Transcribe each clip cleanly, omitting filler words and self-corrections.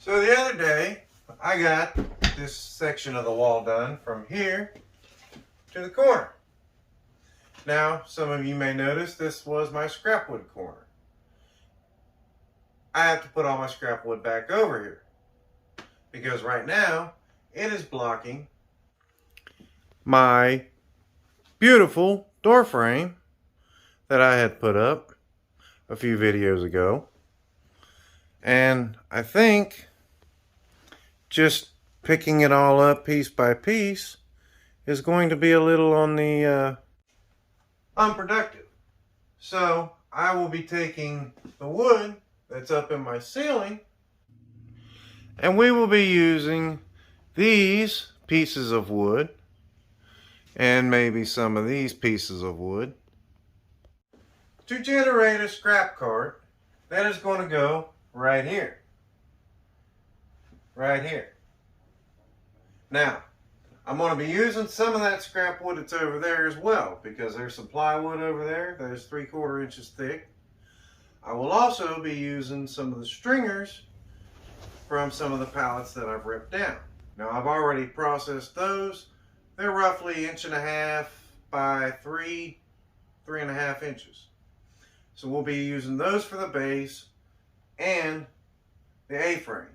So the other day, I got this section of the wall done from here to the corner. Now, some of you may notice this was my scrap wood corner. I have to put all my scrap wood back over here because right now it is blocking my beautiful door frame that I had put up a few videos ago. And I think just picking it all up piece by piece is going to be a little on the unproductive. So I will be taking the wood that's up in my ceiling and we will be using these pieces of wood and maybe some of these pieces of wood to generate a scrap cart that is going to go right here. Right here. Now, I'm going to be using some of that scrap wood that's over there as well because there's some plywood over there that is 3/4 inches thick. I will also be using some of the stringers from some of the pallets that I've ripped down. Now, I've already processed those. They're roughly 1.5 inches by 3.5 inches. So we'll be using those for the base and the A-frame.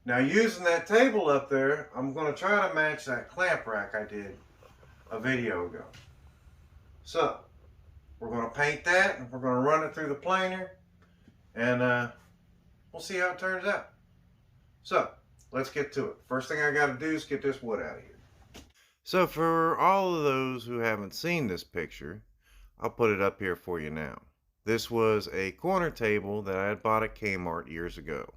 Now, using that table up there, I'm going to try to match that clamp rack I did a video ago. So, we're going to paint that and we're going to run it through the planer and we'll see how it turns out. So, let's get to it. First thing I got to do is get this wood out of here. So, for all of those who haven't seen this picture, I'll put it up here for you now. This was a corner table that I had bought at Kmart years ago.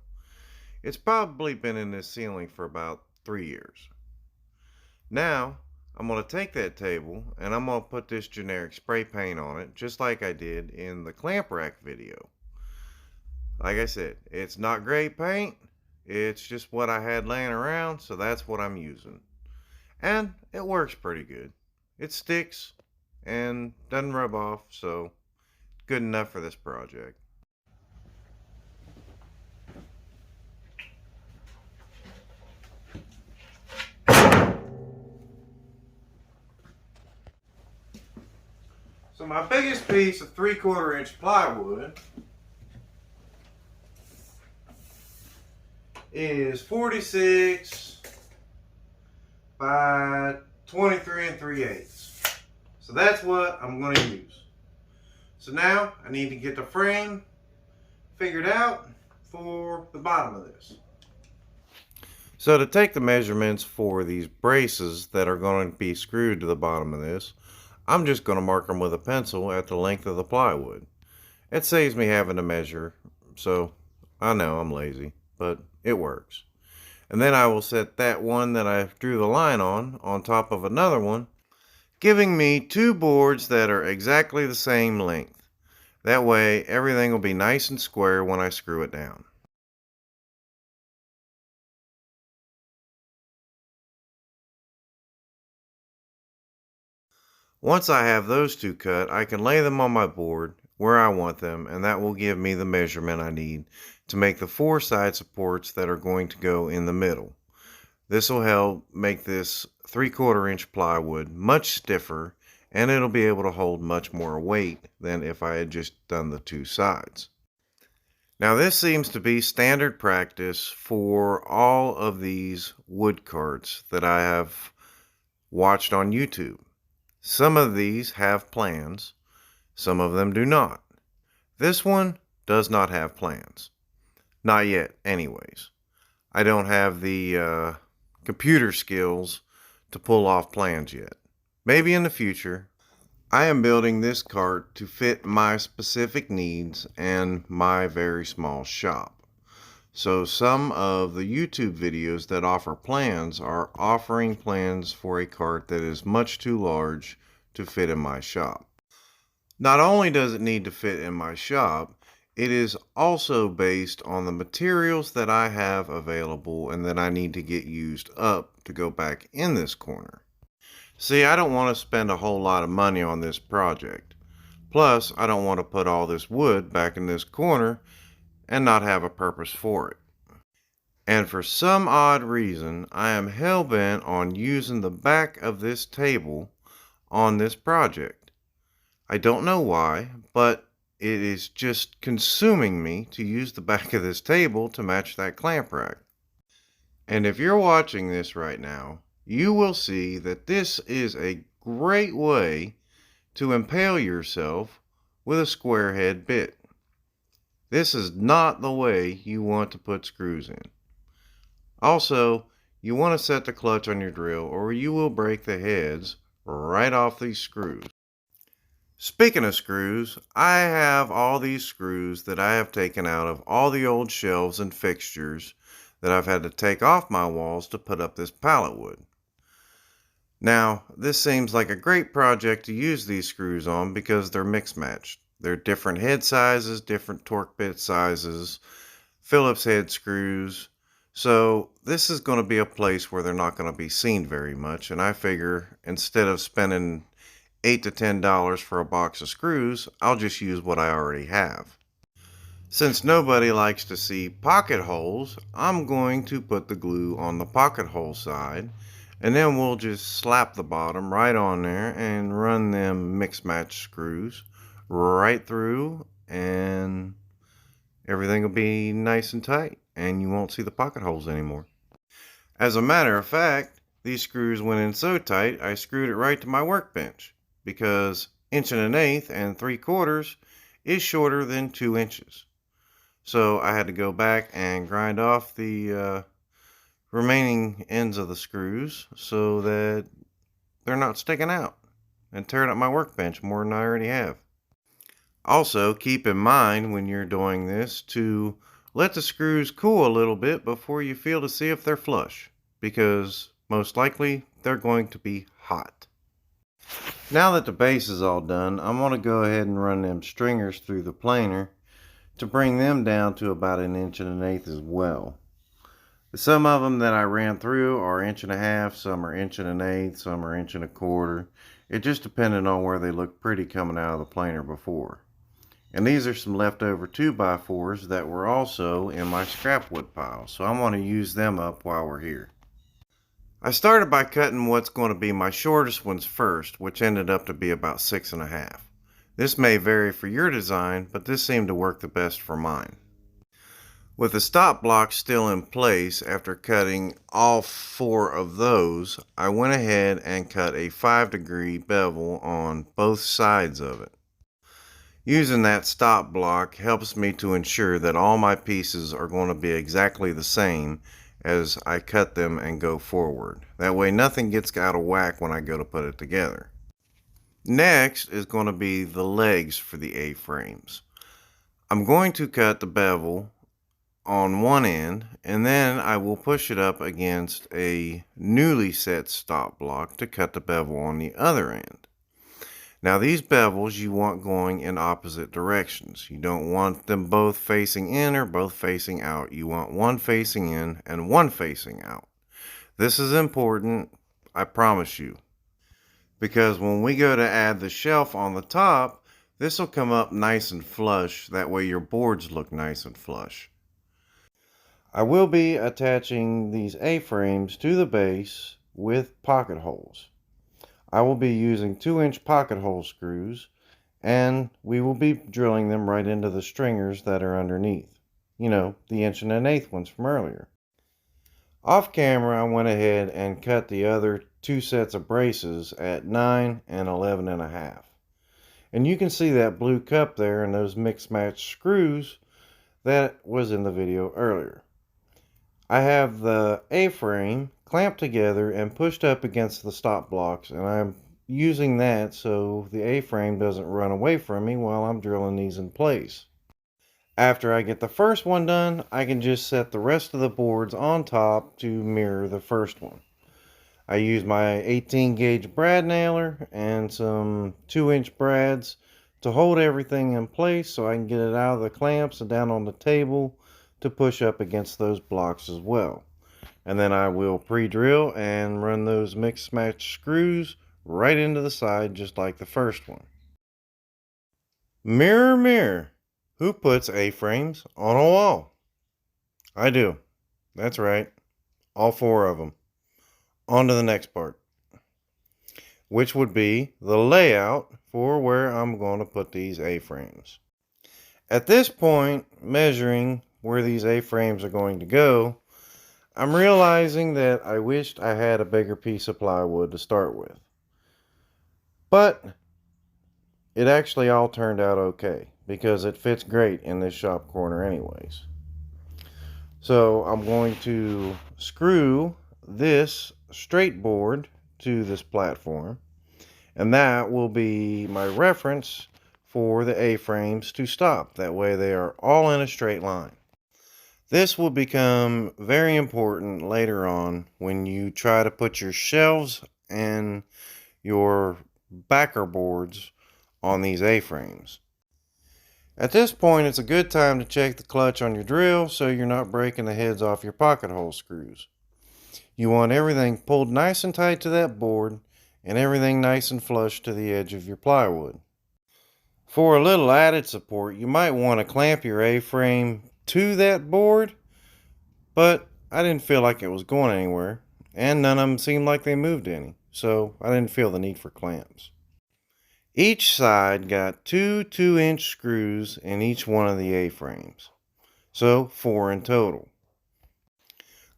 It's probably been in this ceiling for about 3 years. Now, I'm going to take that table and I'm going to put this generic spray paint on it, just like I did in the clamp rack video. Like I said, it's not great paint. It's just what I had laying around, so that's what I'm using. And it works pretty good. It sticks and doesn't rub off, so good enough for this project. So my biggest piece of 3/4 inch plywood is 46 by 23 3/8. So that's what I'm going to use. So now I need to get the frame figured out for the bottom of this. So to take the measurements for these braces that are going to be screwed to the bottom of this, I'm just going to mark them with a pencil at the length of the plywood. It saves me having to measure, so I know I'm lazy, but it works. And then I will set that one that I drew the line on top of another one, giving me 2 boards that are exactly the same length. That way everything will be nice and square when I screw it down. Once I have those 2 cut, I can lay them on my board where I want them, and that will give me the measurement I need to make the 4 side supports that are going to go in the middle. This will help make this 3/4 inch plywood much stiffer, and it'll be able to hold much more weight than if I had just done the 2 sides. Now, this seems to be standard practice for all of these wood carts that I have watched on YouTube. Some of these have plans, some of them do not. This one does not have plans. Not yet, anyways. I don't have the computer skills to pull off plans yet. Maybe in the future. I am building this cart to fit my specific needs and my very small shop. So some of the YouTube videos that offer plans are offering plans for a cart that is much too large to fit in my shop. Not only does it need to fit in my shop, it is also based on the materials that I have available and that I need to get used up to go back in this corner. See, I don't want to spend a whole lot of money on this project. Plus, I don't want to put all this wood back in this corner and not have a purpose for it. And for some odd reason, I am hell-bent on using the back of this table on this project. I don't know why, but it is just consuming me to use the back of this table to match that clamp rack. And if you're watching this right now, you will see that this is a great way to impale yourself with a square head bit. This is not the way you want to put screws in. Also, you want to set the clutch on your drill or you will break the heads right off these screws. Speaking of screws, I have all these screws that I have taken out of all the old shelves and fixtures that I've had to take off my walls to put up this pallet wood. Now, this seems like a great project to use these screws on because they're mix matched. They're different head sizes, different torque bit sizes, Phillips head screws. So this is going to be a place where they're not going to be seen very much. And I figure instead of spending $8 to $10 for a box of screws, I'll just use what I already have. Since nobody likes to see pocket holes, I'm going to put the glue on the pocket hole side, and then we'll just slap the bottom right on there and run them mix match screws right through, and everything will be nice and tight and you won't see the pocket holes anymore. As a matter of fact, these screws went in so tight I screwed it right to my workbench because 1 1/8 and 3/4 is shorter than 2 inches. So I had to go back and grind off the remaining ends of the screws so that they're not sticking out and tearing up my workbench more than I already have. Also, keep in mind when you're doing this to let the screws cool a little bit before you feel to see if they're flush, because most likely they're going to be hot. Now that the base is all done, I'm going to go ahead and run them stringers through the planer to bring them down to about 1 1/8 as well. Some of them that I ran through are 1.5 inches, some are 1 1/8 inches, some are 1 1/4 inches. It just depended on where they looked pretty coming out of the planer before. And these are some leftover 2x4s that were also in my scrap wood pile, so I'm going to use them up while we're here. I started by cutting what's going to be my shortest ones first, which ended up to be about 6.5 inches. This may vary for your design, but this seemed to work the best for mine. With the stop block still in place after cutting all 4 of those, I went ahead and cut a 5-degree bevel on both sides of it. Using that stop block helps me to ensure that all my pieces are going to be exactly the same as I cut them and go forward. That way nothing gets out of whack when I go to put it together. Next is going to be the legs for the A-frames. I'm going to cut the bevel on one end and then I will push it up against a newly set stop block to cut the bevel on the other end. Now these bevels you want going in opposite directions. You don't want them both facing in or both facing out. You want one facing in and one facing out. This is important, I promise you. Because when we go to add the shelf on the top, this will come up nice and flush. That way your boards look nice and flush. I will be attaching these A-frames to the base with pocket holes. I will be using 2-inch pocket hole screws, and we will be drilling them right into the stringers that are underneath. You know, the 1 1/8 ones from earlier. Off camera, I went ahead and cut the other 2 sets of braces at 9 and 11.5. And you can see that blue cup there and those mix match screws that was in the video earlier. I have the A-frame clamped together and pushed up against the stop blocks, and I'm using that so the A-frame doesn't run away from me while I'm drilling these in place. After I get the first one done, I can just set the rest of the boards on top to mirror the first one. I use my 18 gauge brad nailer and some 2-inch brads to hold everything in place so I can get it out of the clamps and down on the table to push up against those blocks as well. And then I will pre-drill and run those mix match screws right into the side just like the first one. Mirror, mirror, who puts A-frames on a wall? I do. That's right. All 4 of them. On to the next part, which would be the layout for where I'm going to put these A-frames. At this point, measuring where these A-frames are going to go, I'm realizing that I wished I had a bigger piece of plywood to start with. But it actually all turned out okay because it fits great in this shop corner anyways. So I'm going to screw this straight board to this platform, and that will be my reference for the A-frames to stop. That way they are all in a straight line. This will become very important later on when you try to put your shelves and your backer boards on these A-frames. At this point, it's a good time to check the clutch on your drill so you're not breaking the heads off your pocket hole screws. You want everything pulled nice and tight to that board and everything nice and flush to the edge of your plywood. For a little added support, you might want to clamp your A-frame to that board, but I didn't feel like it was going anywhere, and none of them seemed like they moved any, so I didn't feel the need for clamps. Each side got 2 2-inch screws in each one of the A-frames, so 4 in total.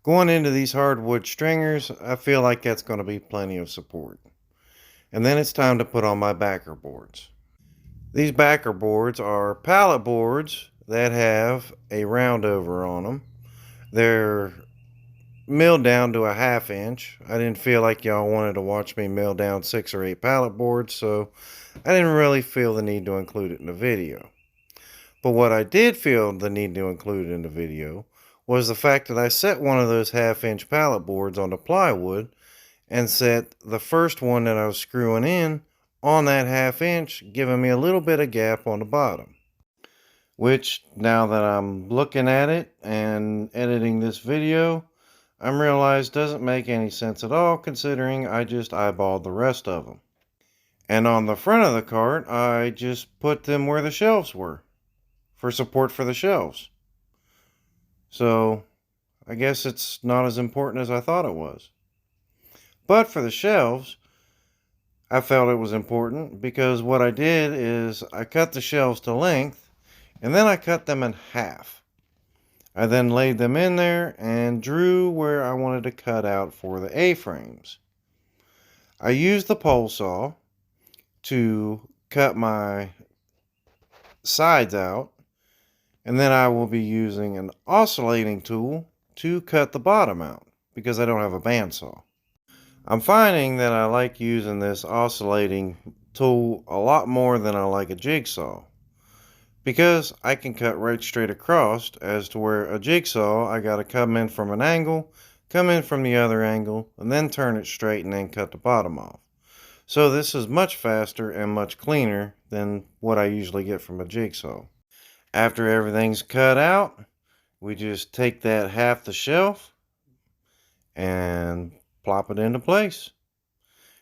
Going into these hardwood stringers, I feel like that's going to be plenty of support. And then it's time to put on my backer boards. These backer boards are pallet boards that have a round over on them. They're milled down to a 1/2 inch. I didn't feel like y'all wanted to watch me mill down 6 or 8 pallet boards, so I didn't really feel the need to include it in the video. But what I did feel the need to include in the video was the fact that I set one of those 1/2 inch pallet boards on the plywood and set the first one that I was screwing in on that 1/2 inch, giving me a little bit of gap on the bottom. Which, now that I'm looking at it and editing this video, I'm realized doesn't make any sense at all considering I just eyeballed the rest of them. And on the front of the cart, I just put them where the shelves were, for support for the shelves. So, I guess it's not as important as I thought it was. But for the shelves, I felt it was important because what I did is I cut the shelves to length and then I cut them in half. I then laid them in there and drew where I wanted to cut out for the A-frames. I used the pole saw to cut my sides out, and then I will be using an oscillating tool to cut the bottom out because I don't have a bandsaw. I'm finding that I like using this oscillating tool a lot more than I like a jigsaw, because I can cut right straight across, as to where a jigsaw I gotta come in from an angle, come in from the other angle, and then turn it straight and then cut the bottom off. So this is much faster and much cleaner than what I usually get from a jigsaw. After everything's cut out, we just take that half the shelf and plop it into place.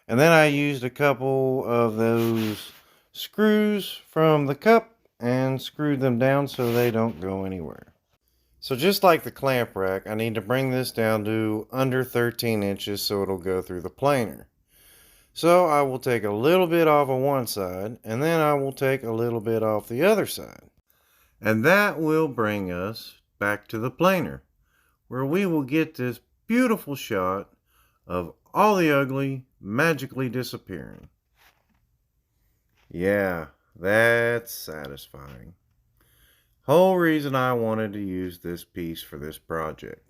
And then I used a couple of those screws from the cup and screwed them down so they don't go anywhere. So just like the clamp rack, I need to bring this down to under 13 inches so it'll go through the planer. So I will take a little bit off of one side and then I will take a little bit off the other side. And that will bring us back to the planer, where we will get this beautiful shot of all the ugly magically disappearing. Yeah, that's satisfying. Whole reason I wanted to use this piece for this project.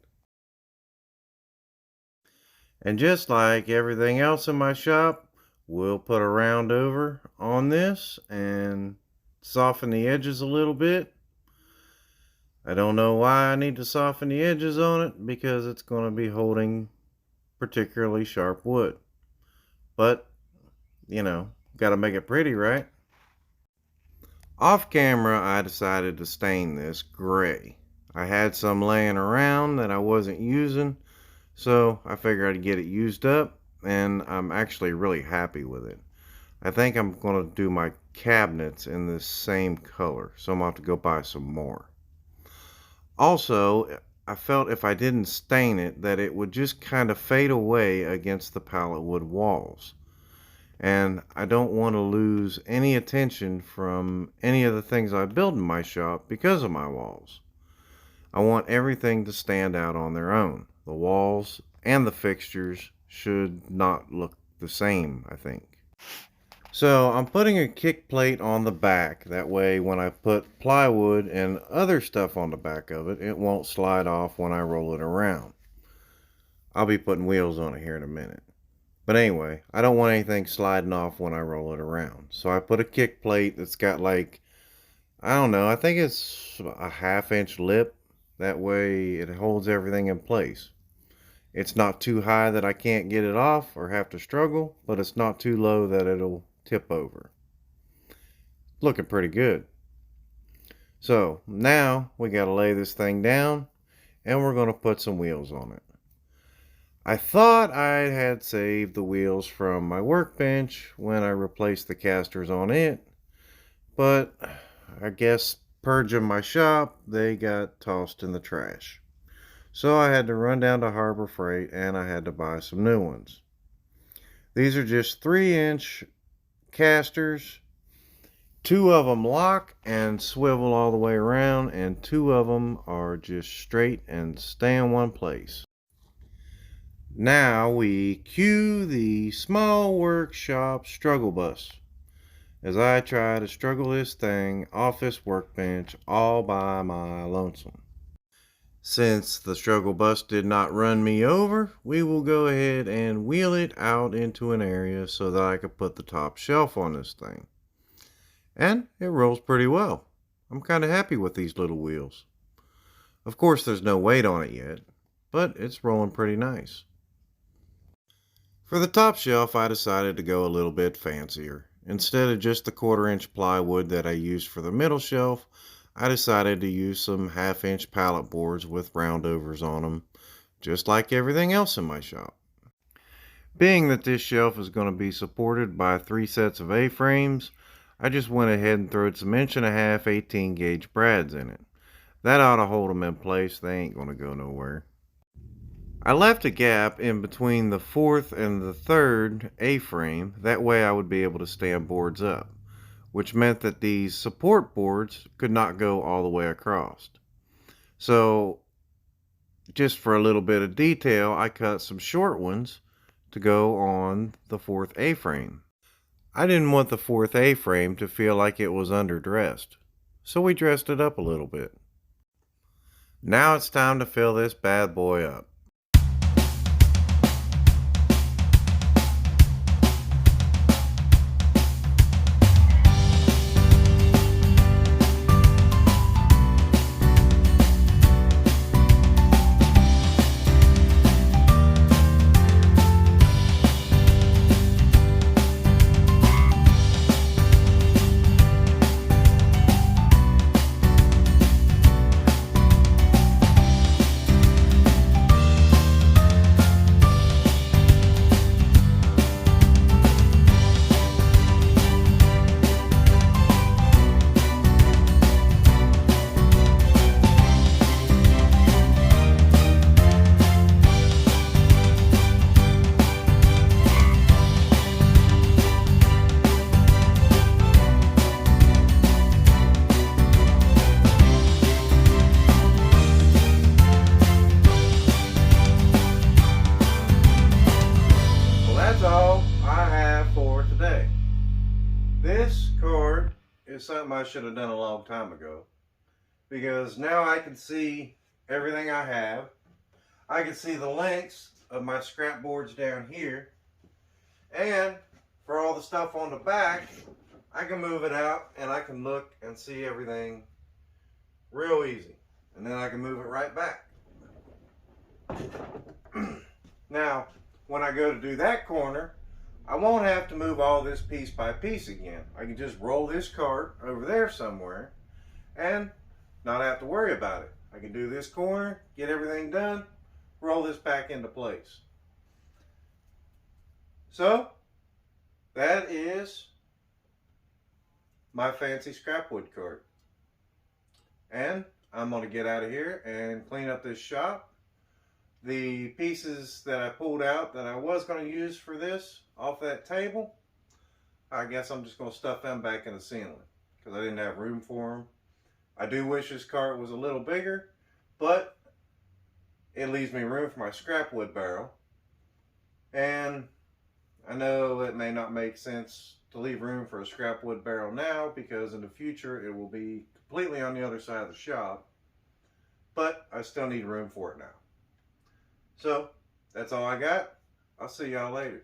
And just like everything else in my shop, we'll put a round over on this and soften the edges a little bit. I don't know why I need to soften the edges on it, because it's going to be holding particularly sharp wood. But, you know, got to make it pretty, right? Off camera, I decided to stain this gray. I had some laying around that I wasn't using, so I figured I'd get it used up, and I'm actually really happy with it. I think I'm going to do my cabinets in this same color, so I'm going to have to go buy some more. Also, I felt if I didn't stain it that it would just kind of fade away against the pallet wood walls. And I don't want to lose any attention from any of the things I build in my shop because of my walls. I want everything to stand out on their own. The walls and the fixtures should not look the same, I think. So I'm putting a kick plate on the back. That way when I put plywood and other stuff on the back of it, it won't slide off when I roll it around. I'll be putting wheels on it here in a minute. But anyway, I don't want anything sliding off when I roll it around. So I put a kick plate that's got like, I don't know, I think it's a 1/2 inch lip. That way it holds everything in place. It's not too high that I can't get it off or have to struggle, but it's not too low that it'll tip over. Looking pretty good. So now we got to lay this thing down and we're going to put some wheels on it. I thought I had saved the wheels from my workbench when I replaced the casters on it, but I guess purging my shop, they got tossed in the trash. So I had to run down to Harbor Freight and I had to buy some new ones. These are just 3-inch casters. 2 of them lock and swivel all the way around, and 2 of them are just straight and stay in one place. Now we cue the small workshop struggle bus as I try to struggle this thing off this workbench all by my lonesome. Since the struggle bus did not run me over, we will go ahead and wheel it out into an area so that I could put the top shelf on this thing. And it rolls pretty well. I'm kind of happy with these little wheels. Of course, there's no weight on it yet, but it's rolling pretty nice. For the top shelf, I decided to go a little bit fancier. Instead of just the 1/4 inch plywood that I used for the middle shelf, I decided to use some 1/2 inch pallet boards with roundovers on them, just like everything else in my shop. Being that this shelf is going to be supported by 3 sets of A-frames, I just went ahead and threw some 1.5" 18 gauge brads in it. That ought to hold them in place. They ain't going to go nowhere. I left a gap in between the 4th and the 3rd A-frame. That way I would be able to stand boards up, which meant that these support boards could not go all the way across. So just for a little bit of detail, I cut some short ones to go on the 4th A-frame. I didn't want the 4th A-frame to feel like it was underdressed, so we dressed it up a little bit. Now it's time to fill this bad boy up. This card is something I should have done a long time ago, because now I can see everything I have. I can see the lengths of my scrap boards down here, and for all the stuff on the back, I can move it out and I can look and see everything real easy, and then I can move it right back. Now when I go to do that corner, I won't have to move all this piece by piece again. I can just roll this cart over there somewhere and not have to worry about it. I can do this corner, get everything done, roll this back into place. So that is my fancy scrap wood cart. And I'm going to get out of here and clean up this shop. The pieces that I pulled out that I was going to use for this off that table, I guess I'm just going to stuff them back in the ceiling because I didn't have room for them. I do wish this cart was a little bigger, but it leaves me room for my scrap wood barrel. And I know it may not make sense to leave room for a scrap wood barrel now because in the future it will be completely on the other side of the shop, but I still need room for it now. So that's all I got. I'll see y'all later.